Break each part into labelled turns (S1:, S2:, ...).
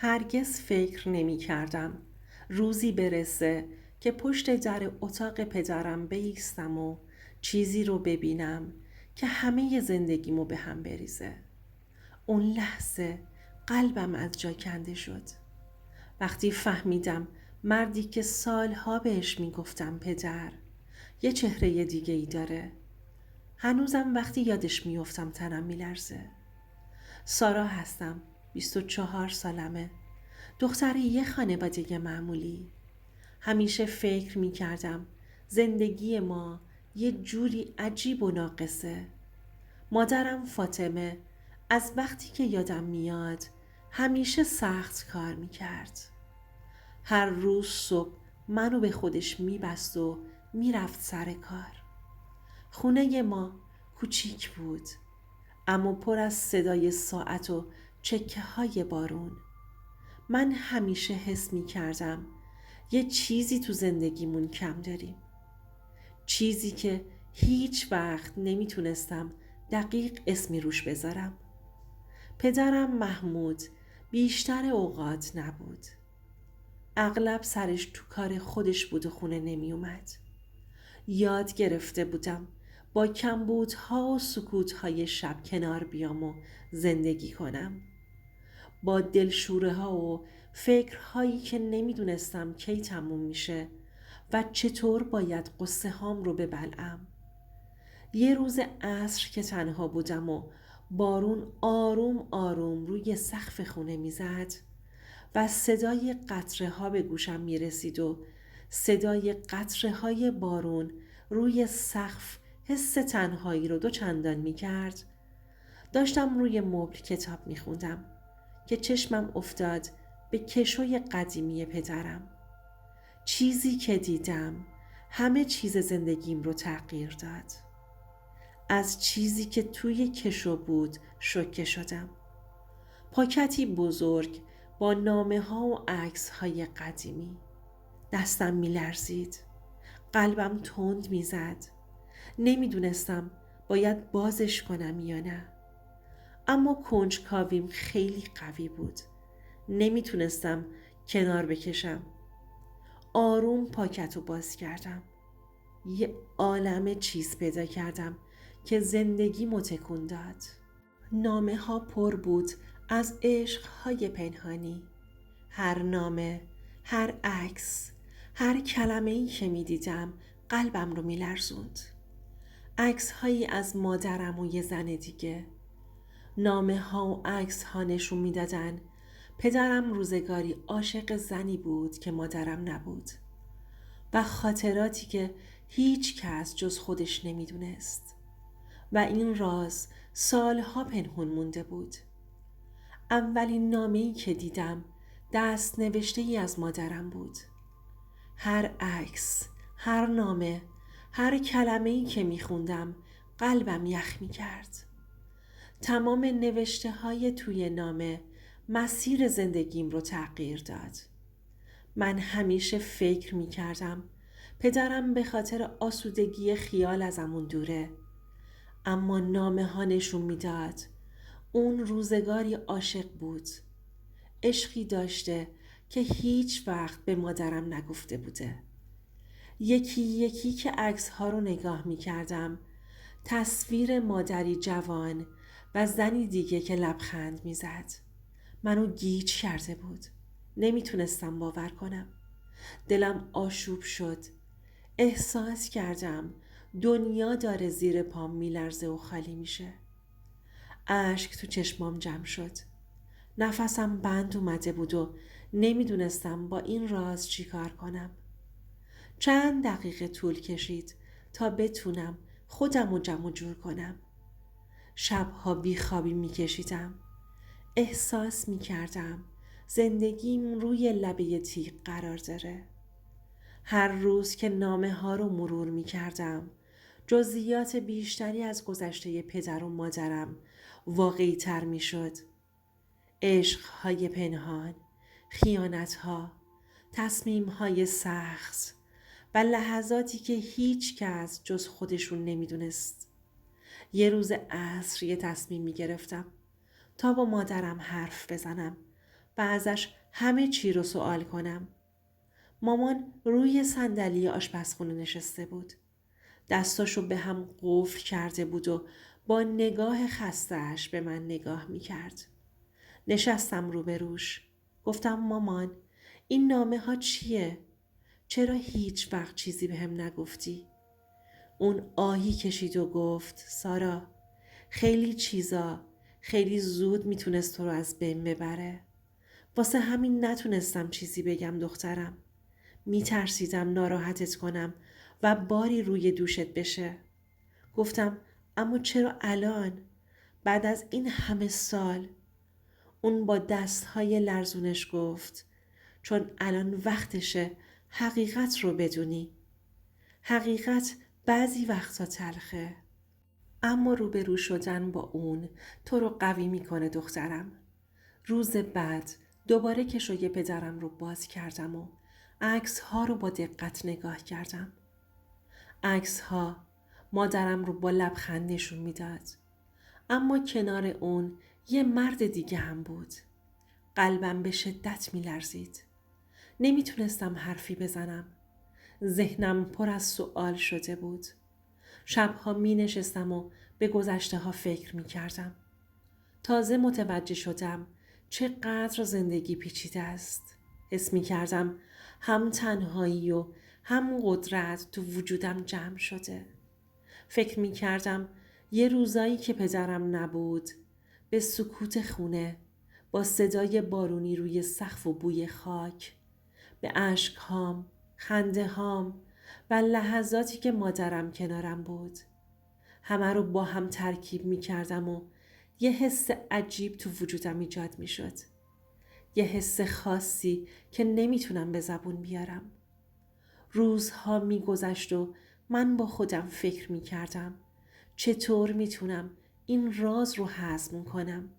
S1: هرگز فکر نمی کردم روزی برسه که پشت در اتاق پدرم بایستم و چیزی رو ببینم که همه زندگیمو به هم بریزه. اون لحظه قلبم از جا کنده شد. وقتی فهمیدم مردی که سالها بهش میگفتم پدر یه چهره دیگه ای داره. هنوزم وقتی یادش میافتم تنم میلرزه. سارا هستم. 24 سالمه. دختر یه خانواده معمولی. همیشه فکر میکردم زندگی ما یه جوری عجیب و ناقصه. مادرم فاطمه از وقتی که یادم میاد همیشه سخت کار میکرد. هر روز صبح منو به خودش میبست و میرفت سر کار. خونه ما کوچیک بود اما پر از صدای ساعت و چکه های بارون. من همیشه حس می کردم یه چیزی تو زندگیمون کم داریم. چیزی که هیچ وقت نمیتونستم دقیق اسمی روش بذارم. پدرم محمود بیشتر اوقات نبود. اغلب سرش تو کار خودش بود و خونه نمی اومد. یاد گرفته بودم با کمبودها و سکوتهای شب کنار بیام و زندگی کنم. با دلشوره ها و فکرهایی که نمیدونستم کی تموم میشه و چطور باید قصه هام رو ببلعم. یه روز عصر که تنها بودم و بارون آروم آروم روی سقف خونه میزد و صدای قطره ها به گوشم میرسید و صدای قطره های بارون روی سقف حس تنهایی رو دو چندان میکرد. داشتم روی مبل کتاب میخوندم که چشمم افتاد به کشوی قدیمی پدرم. چیزی که دیدم همه چیز زندگیم رو تغییر داد. از چیزی که توی کشو بود شوکه شدم. پاکتی بزرگ با نامه ها و عکس های قدیمی. دستم می لرزید. قلبم تند می زد. نمیدونستم باید بازش کنم یا نه. اما کنجکاویم خیلی قوی بود. نمیتونستم کنار بکشم. آروم پاکت رو باز کردم. یه عالمه چیز پیدا کردم که زندگی متکون داد. نامه ها پر بود از عشق های پنهانی. هر نامه، هر عکس، هر کلمه ای که می دیدم قلبم رو می لرزوند. عکس هایی از مادرم و یه زن دیگه. نامه ها و عکس ها نشون می دادن پدرم روزگاری عاشق زنی بود که مادرم نبود و خاطراتی که هیچ کس جز خودش نمیدونست و این راز سالها پنهون مونده بود. اولین نامه‌ای که دیدم دست نوشته ای از مادرم بود. هر عکس، هر نامه، هر کلمه‌ای که میخوندم قلبم یخ میکرد. تمام نوشته های توی نامه مسیر زندگیم رو تغییر داد. من همیشه فکر می کردم پدرم به خاطر آسودگی خیال ازمون دوره. اما نامه ها نشون می داد اون روزگاری عاشق بود. عشقی داشته که هیچ وقت به مادرم نگفته بوده. یکی یکی که عکس ها رو نگاه می کردم تصویر مادری جوان و زنی دیگه که لبخند می زد. منو گیج کرده بود. نمیتونستم باور کنم. دلم آشوب شد. احساس کردم دنیا داره زیر پام میلرزه و خالی میشه. اشک تو چشمام جمع شد. نفسم بند اومده بود و نمیدونستم با این راز چی کار کنم. چند دقیقه طول کشید تا بتونم خودم رو جمع جور کنم. شبها بیخوابی میکشیدم. احساس میکردم زندگیم روی لبه تیغ قرار داره. هر روز که نامه ها رو مرور میکردم جزئیات بیشتری از گذشته پدر و مادرم واقعی تر میشد. عشق های پنهان، خیانت ها، تصمیم های سخت و لحظاتی که هیچ کس جز خودشون نمیدونست. یه روز عصر یه تصمیم میگرفتم تا با مادرم حرف بزنم و ازش همه چی رو سوال کنم. مامان روی صندلی آشپزخونه نشسته بود. دستاشو به هم قفل کرده بود و با نگاه خسته‌اش به من نگاه می کرد. نشستم روبروش. گفتم مامان این نامه ها چیه؟ چرا هیچ وقت چیزی به هم نگفتی؟ اون آهی کشید و گفت سارا خیلی چیزا خیلی زود میتونست تو رو از بین ببره. واسه همین نتونستم چیزی بگم دخترم. میترسیدم ناراحتت کنم و باری روی دوشت بشه. گفتم اما چرا الان؟ بعد از این همه سال؟ اون با دستهای لرزونش گفت چون الان وقتشه حقیقت رو بدونی. حقیقت بعضی وقتا تلخه. اما روبرو شدن با اون تو رو قوی میکنه دخترم. روز بعد دوباره کشوی پدرم رو باز کردم و عکس ها رو با دقت نگاه کردم. عکس ها مادرم رو با لبخند نشون میداد. اما کنار اون یه مرد دیگه هم بود. قلبم به شدت میلرزید. نمیتونستم حرفی بزنم. ذهنم پر از سوال شده بود. شبها می نشستم و به گذشته ها فکر می کردم. تازه متوجه شدم چقدر زندگی پیچیده است. حس می کردم هم تنهایی و هم قدرت تو وجودم جمع شده. فکر می کردم یه روزایی که پدرم نبود به سکوت خونه با صدای بارونی روی سقف و بوی خاک به اشک‌هام، خنده‌هام و لحظاتی که مادرم کنارم بود. همه رو با هم ترکیب می کردم و یه حس عجیب تو وجودم ایجاد می شد. یه حس خاصی که نمیتونم به زبون بیارم. روزها می گذشت و من با خودم فکر می کردم چطور میتونم این راز رو هضم کنم؟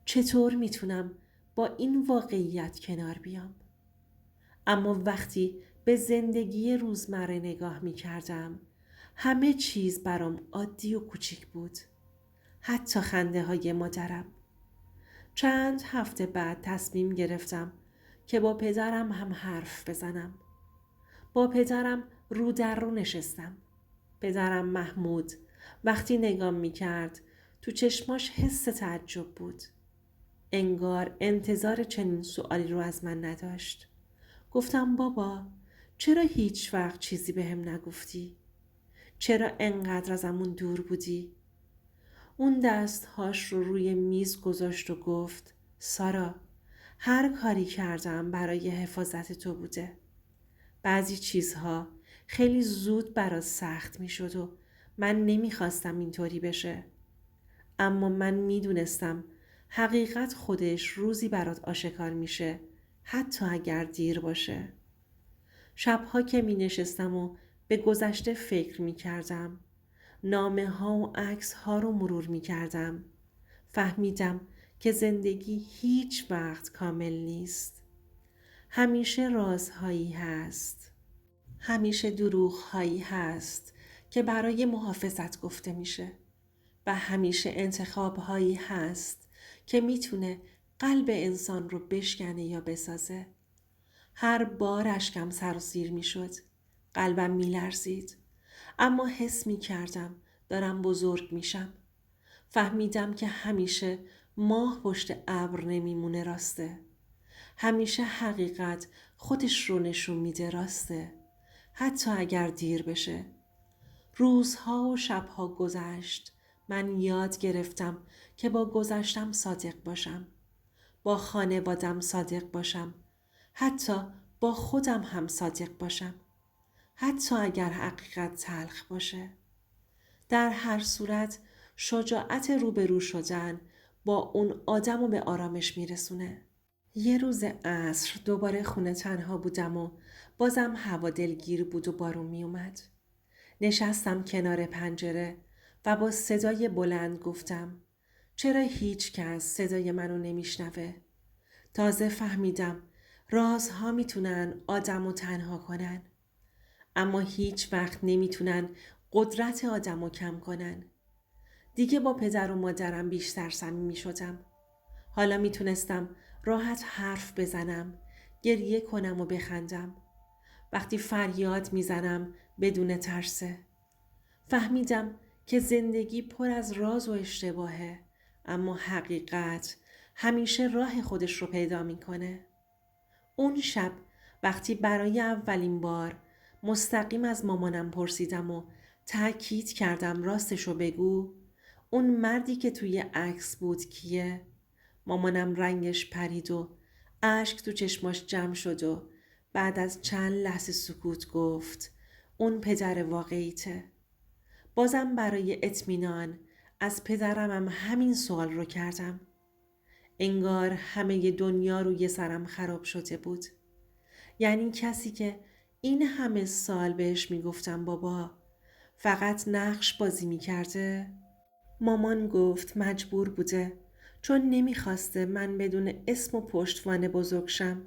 S1: چطور میتونم با این واقعیت کنار بیام؟ اما وقتی به زندگی روزمره نگاه می کردم همه چیز برام عادی و کوچیک بود. حتی خنده های مادرم. چند هفته بعد تصمیم گرفتم که با پدرم هم حرف بزنم. با پدرم رو در رو نشستم. پدرم محمود وقتی نگام می کرد تو چشماش حس تعجب بود. انگار انتظار چنین سوالی رو از من نداشت. گفتم بابا چرا هیچ وقت چیزی به هم نگفتی؟ چرا انقدر ازمون دور بودی؟ اون دستهاش رو روی میز گذاشت و گفت سارا هر کاری کردم برای حفاظت تو بوده. بعضی چیزها خیلی زود برات سخت می شد و من نمیخواستم اینطوری بشه. اما من میدونستم حقیقت خودش روزی برات آشکار میشه حتی اگر دیر باشه. شبها که می نشستم و به گذشته فکر می کردم. نامه ها و عکس ها رو مرور می کردم. فهمیدم که زندگی هیچ وقت کامل نیست. همیشه رازهایی هست. همیشه دروغهایی هست که برای محافظت گفته میشه. و همیشه انتخابهایی هست که میتونه قلب انسان رو بشکنه یا بسازه. هر بار اشکم سرازیر می شد. قلبم می لرزید. اما حس می کردم دارم بزرگ می شم. فهمیدم که همیشه ماه پشت ابر نمیمونه راسته. همیشه حقیقت خودش رو نشون میده راسته. حتی اگر دیر بشه. روزها و شبها گذشت. من یاد گرفتم که با گذشتم صادق باشم. با خانوادم صادق باشم. حتی با خودم هم صادق باشم. حتی اگر حقیقت تلخ باشه. در هر صورت شجاعت روبرو شدن با اون آدم رو به آرامش میرسونه. یه روز عصر دوباره خونه تنها بودم و بازم هوا دلگیر بود و بارون می اومد. نشستم کنار پنجره و با صدای بلند گفتم چرا هیچ کس صدای منو نمیشنوه؟ تازه فهمیدم رازها میتونن آدمو تنها کنن. اما هیچ وقت نمیتونن قدرت آدمو کم کنن. دیگه با پدر و مادرم بیشتر صمیمی شدم. حالا میتونستم راحت حرف بزنم، گریه کنم و بخندم. وقتی فریاد میزنم بدون ترسه. فهمیدم که زندگی پر از راز و اشتباهه، اما حقیقت همیشه راه خودش رو پیدا میکنه. اون شب وقتی برای اولین بار مستقیم از مامانم پرسیدم و تأکید کردم راستشو بگو، اون مردی که توی عکس بود کیه؟ مامانم رنگش پرید و اشک تو چشماش جمع شد و بعد از چند لحظه سکوت گفت اون پدر واقعیته. بازم برای اطمینان از پدرمم همین سوال رو کردم. انگار همه دنیا روی سرم خراب شده بود. یعنی کسی که این همه سال بهش میگفتم بابا فقط نقش بازی میکرده؟ مامان گفت مجبور بوده، چون نمیخواسته من بدون اسم و پشتوانه بزرگ شم.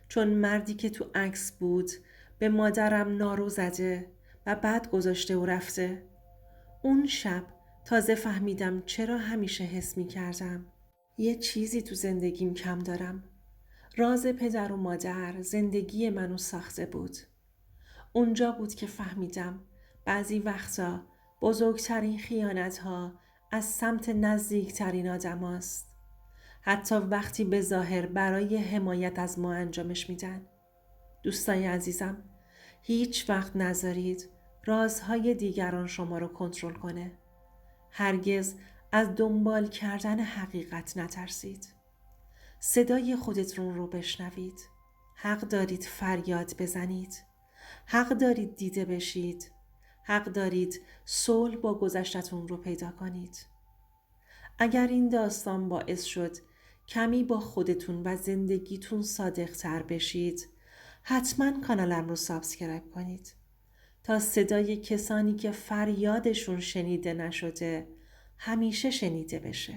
S1: چون مردی که تو عکس بود به مادرم نارو زده و بعد گذاشته و رفته. اون شب تازه فهمیدم چرا همیشه حس میکردم یه چیزی تو زندگیم کم دارم. راز پدر و مادر زندگی منو ساخته بود. اونجا بود که فهمیدم بعضی وقتا بزرگترین خیانت‌ها از سمت نزدیکترین آدم هاست. حتی وقتی به ظاهر برای حمایت از ما انجامش میدن. دوستای عزیزم، هیچ وقت نذارید رازهای دیگران شما رو کنترل کنه. هرگز از دنبال کردن حقیقت نترسید. صدای خودتون رو بشنوید. حق دارید فریاد بزنید. حق دارید دیده بشید. حق دارید صلح با گذشتتون رو پیدا کنید. اگر این داستان باعث شد کمی با خودتون و زندگیتون صادق تر بشید، حتما کانالم رو سابسکرایب کنید تا صدای کسانی که فریادشون شنیده نشده همیشه شنیده بشه.